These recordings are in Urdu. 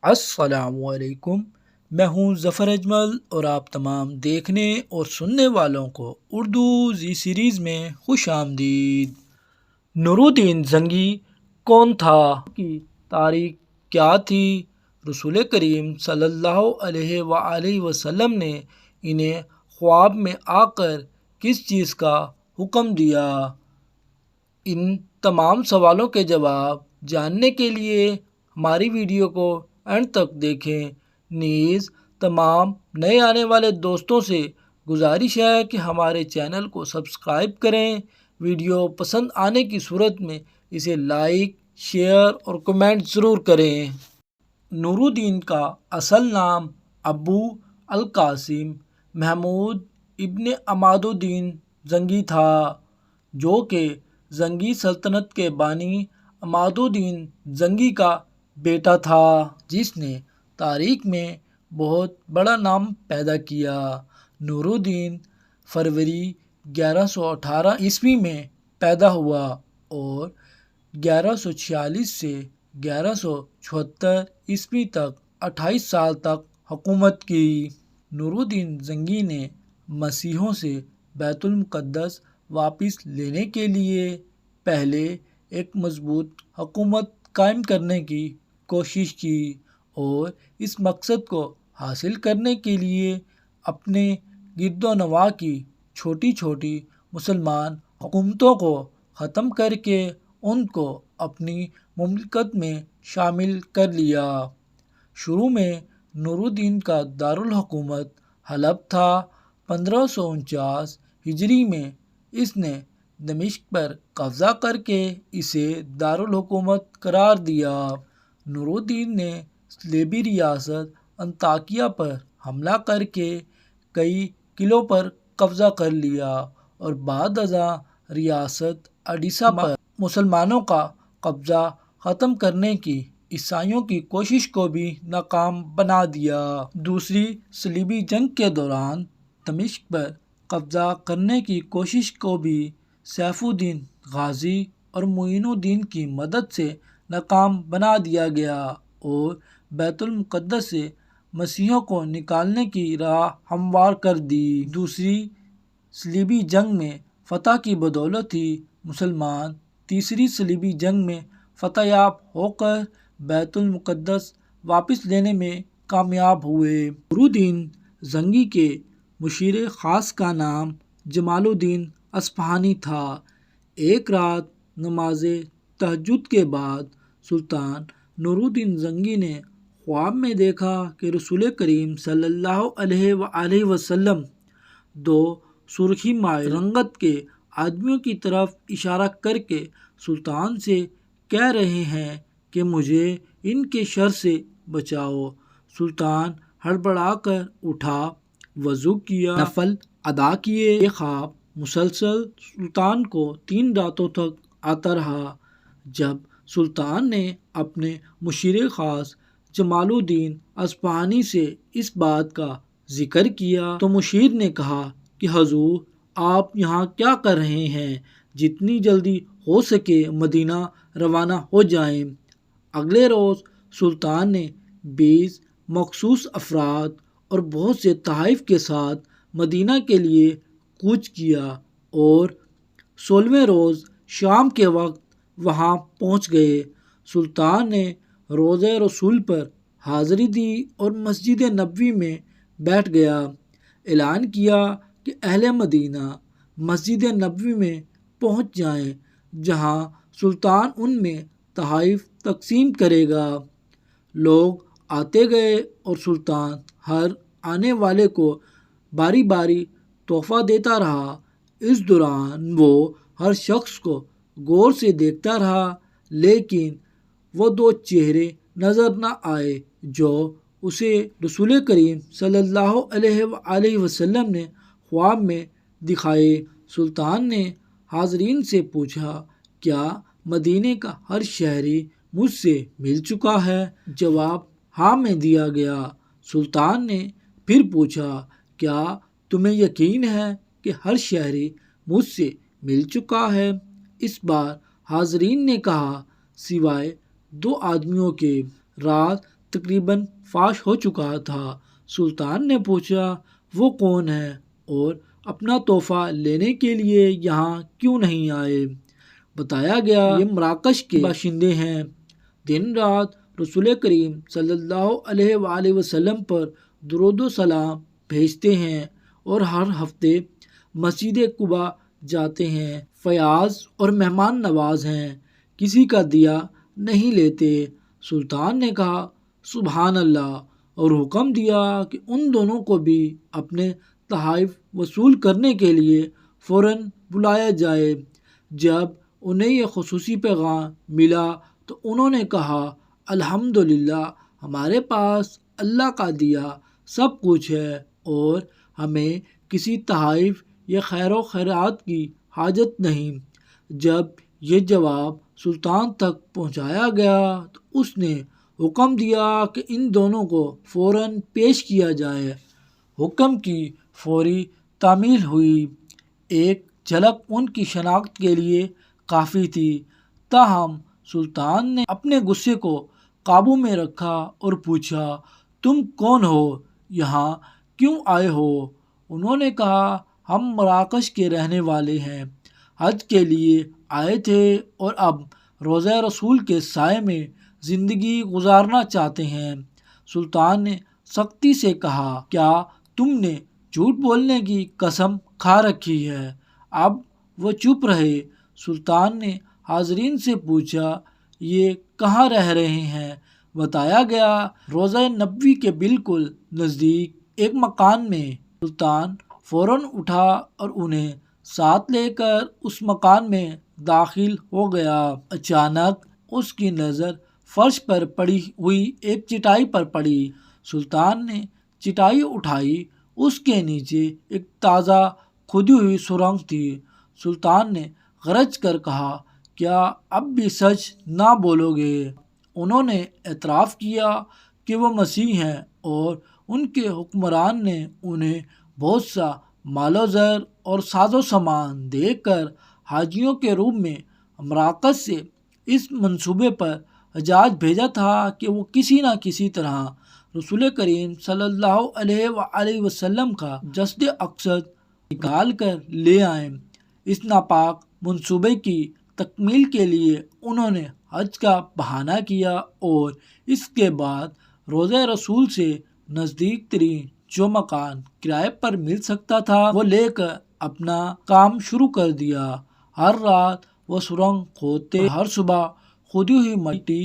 السلام علیکم، میں ہوں ظفر اجمل اور آپ تمام دیکھنے اور سننے والوں کو اردو زی سیریز میں خوش آمدید۔ نور الدین زنگی کون تھا؟ کی تاریخ کیا تھی؟ رسول کریم صلی اللہ علیہ وآلہ وسلم نے انہیں خواب میں آ کر کس چیز کا حکم دیا؟ ان تمام سوالوں کے جواب جاننے کے لیے ہماری ویڈیو کو اینڈ تک دیکھیں۔ نیز تمام نئے آنے والے دوستوں سے گزارش ہے کہ ہمارے چینل کو سبسکرائب کریں۔ ویڈیو پسند آنے کی صورت میں اسے لائک، شیئر اور کمنٹ ضرور کریں۔ نور الدین کا اصل نام ابو القاسم محمود ابن عماد الدین زنگی تھا، جو کہ زنگی سلطنت کے بانی عماد الدین زنگی کا بیٹا تھا، جس نے تاریخ میں بہت بڑا نام پیدا کیا۔ نور الدین فروری 1118 عیسوی میں پیدا ہوا اور 1146 سے 1176 عیسوی تک 28 سال تک حکومت کی۔ نور الدین زنگی نے مسیحیوں سے بیت المقدس واپس لینے کے لیے پہلے ایک مضبوط حکومت قائم کرنے کی کوشش کی اور اس مقصد کو حاصل کرنے کے لیے اپنے گرد و نواح کی چھوٹی چھوٹی مسلمان حکومتوں کو ختم کر کے ان کو اپنی مملکت میں شامل کر لیا۔ شروع میں نور الدین کا دارالحکومت حلب تھا۔ 1549 ہجری میں اس نے دمشق پر قبضہ کر کے اسے دارالحکومت قرار دیا۔ نور الدین نے صلیبی ریاست انطاکیہ پر حملہ کر کے کئی قلعوں پر قبضہ کر لیا اور بعد ازاں ریاست اڈیسا پر مسلمانوں کا قبضہ ختم کرنے کی عیسائیوں کی کوشش کو بھی ناکام بنا دیا۔ دوسری صلیبی جنگ کے دوران دمشق پر قبضہ کرنے کی کوشش کو بھی سیف الدین غازی اور معین الدین کی مدد سے ناکام بنا دیا گیا اور بیت المقدس سے مسیحیوں کو نکالنے کی راہ ہموار کر دی۔ دوسری صلیبی جنگ میں فتح کی بدولت ہی مسلمان تیسری صلیبی جنگ میں فتح یاب ہو کر بیت المقدس واپس لینے میں کامیاب ہوئے۔ نور الدین زنگی کے مشیر خاص کا نام جمال الدین اصفہانی تھا۔ ایک رات نماز تہجد کے بعد سلطان نور الدین زنگی نے خواب میں دیکھا کہ رسول کریم صلی اللہ علیہ وآلہ وسلم دو سرخی مائل رنگت کے آدمیوں کی طرف اشارہ کر کے سلطان سے کہہ رہے ہیں کہ مجھے ان کے شر سے بچاؤ۔ سلطان ہڑبڑا کر اٹھا، وضو کیا، نفل ادا کیے۔ یہ خواب مسلسل سلطان کو 3 راتوں تک آتا رہا۔ جب سلطان نے اپنے مشیر خاص جمال الدین اصفہانی سے اس بات کا ذکر کیا تو مشیر نے کہا کہ حضور آپ یہاں کیا کر رہے ہیں؟ جتنی جلدی ہو سکے مدینہ روانہ ہو جائیں۔ اگلے روز سلطان نے 20 مخصوص افراد اور بہت سے تحائف کے ساتھ مدینہ کے لیے کوچ کیا اور 16ویں روز شام کے وقت وہاں پہنچ گئے۔ سلطان نے روضہ رسول پر حاضری دی اور مسجد نبوی میں بیٹھ گیا۔ اعلان کیا کہ اہل مدینہ مسجد نبوی میں پہنچ جائیں، جہاں سلطان ان میں تحائف تقسیم کرے گا۔ لوگ آتے گئے اور سلطان ہر آنے والے کو باری باری تحفہ دیتا رہا۔ اس دوران وہ ہر شخص کو غور سے دیکھتا رہا، لیکن وہ 2 چہرے نظر نہ آئے جو اسے رسول کریم صلی اللہ علیہ وآلہ وسلم نے خواب میں دکھائے۔ سلطان نے حاضرین سے پوچھا، کیا مدینے کا ہر شہری مجھ سے مل چکا ہے؟ جواب ہاں میں دیا گیا۔ سلطان نے پھر پوچھا، کیا تمہیں یقین ہے کہ ہر شہری مجھ سے مل چکا ہے؟ اس بار حاضرین نے کہا، سوائے 2 آدمیوں کے۔ رات تقریباً فاش ہو چکا تھا۔ سلطان نے پوچھا وہ کون ہے اور اپنا تحفہ لینے کے لیے یہاں کیوں نہیں آئے؟ بتایا گیا یہ مراکش کے باشندے ہیں، دن رات رسول کریم صلی اللہ علیہ وآلہ وسلم پر درود و سلام بھیجتے ہیں اور ہر ہفتے مسجد قباء جاتے ہیں، فیاض اور مہمان نواز ہیں، کسی کا دیا نہیں لیتے۔ سلطان نے کہا سبحان اللہ، اور حکم دیا کہ ان دونوں کو بھی اپنے تحائف وصول کرنے کے لیے فوراً بلایا جائے۔ جب انہیں یہ خصوصی پیغام ملا تو انہوں نے کہا الحمدللہ، ہمارے پاس اللہ کا دیا سب کچھ ہے اور ہمیں کسی تحائف یا خیر و خیرات کی حاجت نہیں۔ جب یہ جواب سلطان تک پہنچایا گیا تو اس نے حکم دیا کہ ان دونوں کو فوراً پیش کیا جائے۔ حکم کی فوری تعمیل ہوئی۔ ایک جھلک ان کی شناخت کے لیے کافی تھی، تاہم سلطان نے اپنے غصے کو قابو میں رکھا اور پوچھا تم کون ہو؟ یہاں کیوں آئے ہو؟ انہوں نے کہا ہم مراکش کے رہنے والے ہیں، حج کے لیے آئے تھے اور اب روضہ رسول کے سائے میں زندگی گزارنا چاہتے ہیں۔ سلطان نے سختی سے کہا کیا تم نے جھوٹ بولنے کی قسم کھا رکھی ہے؟ اب وہ چپ رہے۔ سلطان نے حاضرین سے پوچھا یہ کہاں رہ رہے ہیں؟ بتایا گیا روضہ نبوی کے بالکل نزدیک ایک مکان میں۔ سلطان فوراً اٹھا اور انہیں ساتھ لے کر اس مکان میں داخل ہو گیا۔ اچانک اس کی نظر فرش پر پڑی ہوئی ایک چٹائی پر پڑی۔ سلطان نے چٹائی اٹھائی، اس کے نیچے ایک تازہ کھودی ہوئی سرنگ تھی۔ سلطان نے غرج کر کہا کیا اب بھی سچ نہ بولو گے؟ انہوں نے اعتراف کیا کہ وہ مسیح ہیں اور ان کے حکمران نے انہیں بہت سا مال و زر اور ساز و سامان دے کر حاجیوں کے روپ میں مراکش سے اس منصوبے پر حجاز بھیجا تھا کہ وہ کسی نہ کسی طرح رسول کریم صلی اللہ علیہ وآلہ وسلم کا جسد اقدس نکال کر لے آئیں۔ اس ناپاک منصوبے کی تکمیل کے لیے انہوں نے حج کا بہانہ کیا اور اس کے بعد روضہ رسول سے نزدیک ترین جو مکان کرائے پر مل سکتا تھا وہ لے کر اپنا کام شروع کر دیا۔ ہر رات وہ سرنگ کھودتے، ہر صبح کھودی ہوئی مٹی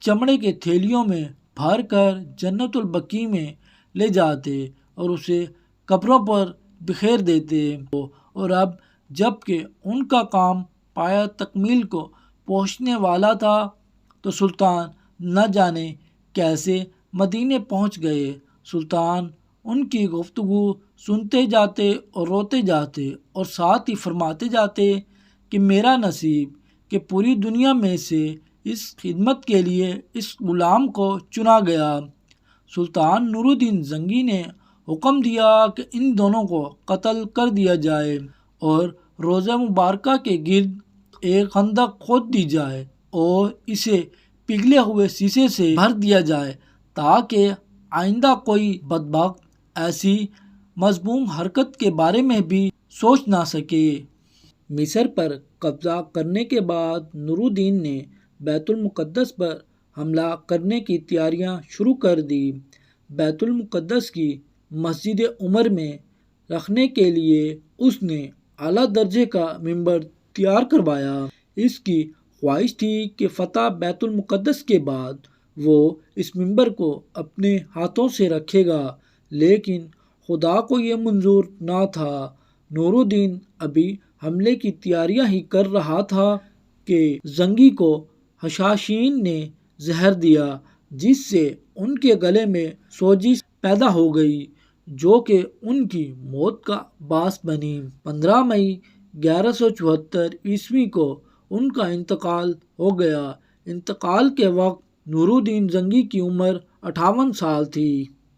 چمڑے کے تھیلیوں میں بھر کر جنت البقیع میں لے جاتے اور اسے قبروں پر بکھیر دیتے۔ اور اب جب کہ ان کا کام پایہ تکمیل کو پہنچنے والا تھا تو سلطان نہ جانے کیسے مدینے پہنچ گئے۔ سلطان ان کی گفتگو سنتے جاتے اور روتے جاتے اور ساتھ ہی فرماتے جاتے کہ میرا نصیب کہ پوری دنیا میں سے اس خدمت کے لیے اس غلام کو چنا گیا۔ سلطان نور الدین زنگی نے حکم دیا کہ ان دونوں کو قتل کر دیا جائے اور روضہ مبارکہ کے گرد ایک خندق کھود دی جائے اور اسے پگھلے ہوئے شیشے سے بھر دیا جائے تاکہ آئندہ کوئی بدبخت ایسی مذموم حرکت کے بارے میں بھی سوچ نہ سکے۔ مصر پر قبضہ کرنے کے بعد نور الدین نے بیت المقدس پر حملہ کرنے کی تیاریاں شروع کر دی۔ بیت المقدس کی مسجد عمر میں رکھنے کے لیے اس نے اعلیٰ درجے کا ممبر تیار کروایا۔ اس کی خواہش تھی کہ فتح بیت المقدس کے بعد وہ اس ممبر کو اپنے ہاتھوں سے رکھے گا، لیکن خدا کو یہ منظور نہ تھا۔ نور الدین ابھی حملے کی تیاریاں ہی کر رہا تھا کہ زنگی کو حشاشین نے زہر دیا، جس سے ان کے گلے میں سوزش پیدا ہو گئی جو کہ ان کی موت کا باعث بنی۔ 15 مئی 1174 کو ان کا انتقال ہو گیا۔ انتقال کے وقت نور الدین زنگی کی عمر 58 سال تھی۔